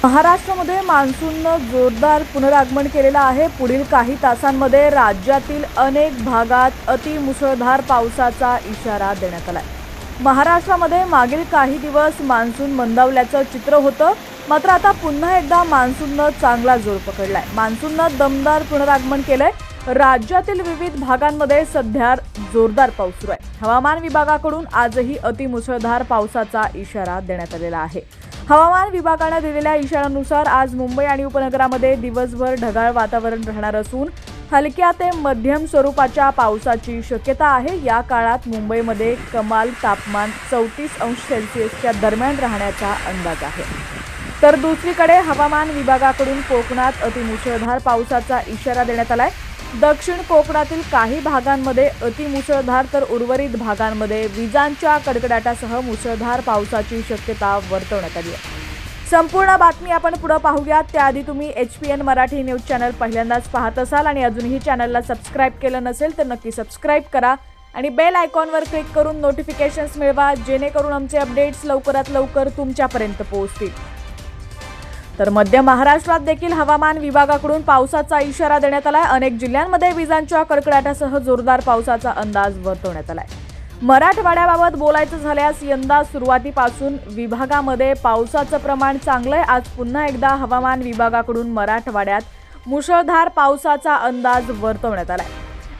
महाराष्ट्रामध्ये मान्सूननं जोरदार पुनरागमन केलेलं आहे। पुढील काही तासांमध्ये राज्यातील अनेक भागात अतिमुसळधार पावसाचा इशारा देण्यात आलाय। महाराष्ट्रामध्ये मागील काही दिवस मान्सून मंदावल्याचं चित्र होतं, मात्र आता पुन्हा एकदा मान्सूननं चांगला जोर पकडलाय। मान्सूननं दमदार पुनरागमन केलंय। राज्यातील विविध भागांमध्ये सध्या जोरदार पाऊस सुरू आहे। हवामान विभागाकडून आजही अतिमुसळधार पावसाचा इशारा देण्यात आलेला आहे। हवामान विभागाने दिलेल्या इशाऱ्यानुसार आज मुंबई आणि उपनगरामध्ये दिवसभर ढगाळ वातावरण राहणार असून हलक्या ते मध्यम स्वरूपाच्या पावसाची शक्यता आहे। या काळात मुंबईमध्ये कमाल तापमान 34 अंश सेल्सिअसच्या दरम्यान राहण्याचा अंदाज आहे। तर दुसरीकडे हवामान विभागाकडून कोकणात अतिमुसळधार पावसाचा इशारा देण्यात आलाय। दक्षिण कोकणातील काही भागांमध्ये अतिमुसळधार तर उर्वरित भागांमध्ये विजांच्या कडकडाटासह मुसळधार पावसाची शक्यता वर्तवण्यात आली आहे। संपूर्ण बातमी आपण पुढे पाहूयात त्याआधी तुम्ही HPN मराठी न्यूज चॅनल पहिल्यांदाच पाहत असाल आणि अजूनही चॅनलला सबस्क्राइब केलं नसेल तर नक्की सबस्क्राइब करा आणि बेल आयकॉनवर क्लिक करून नोटिफिकेशन्स मिळवा, जेणेकरून आमचे अपडेट्स लवकरात लवकर तुमच्यापर्यंत पोहोचतील। तर मध्य महाराष्ट्रात देखील हवामान विभागाकडून पावसाचा इशारा देण्यात आलाय। अनेक जिल्ह्यांमध्ये विजांच्या कडकडाटासह जोरदार पावसाचा अंदाज वर्तवण्यात आलाय। मराठवाड्याबाबत बोलायचं झाल्यास यंदा सुरुवातीपासून विभागामध्ये पावसाचं प्रमाण चांगलं आहे। आज पुन्हा एकदा हवामान विभागाकडून मराठवाड्यात मुसळधार पावसाचा अंदाज वर्तवण्यात आलाय।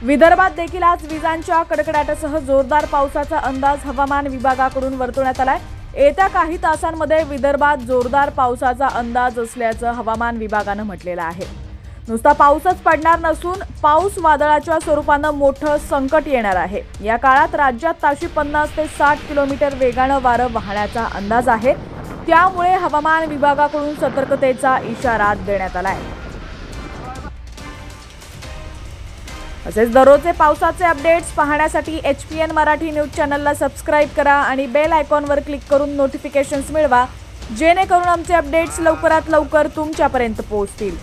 विदर्भात देखील आज विजांच्या कडकडाटासह जोरदार पावसाचा अंदाज हवामान विभागाकडून वर्तवण्यात आलाय। येत्या काही तासांमध्ये विदर्भात जोरदार पावसाचा अंदाज असल्याचं हवामान विभागानं म्हटलेलं आहे। नुसता पाऊसच पडणार नसून पाऊस वादळाच्या स्वरूपानं मोठं संकट येणार आहे। या काळात राज्यात ताशी 50 ते 60 किलोमीटर वेगानं वारं वाहण्याचा अंदाज आहे। त्यामुळे हवामान विभागाकडून सतर्कतेचा इशारा देण्यात आलाय। तसेच दररोजचे पावसाचे अपडेट्स पाहण्यासाठी HPN मराठी न्यूज चॅनलला सबस्क्राइब करा आणि बेल आयकॉनवर क्लिक करून नोटिफिकेशन्स मिळवा, जेणेकरून आमचे अपडेट्स लवकरात लवकर तुमच्यापर्यंत पोहोचतील।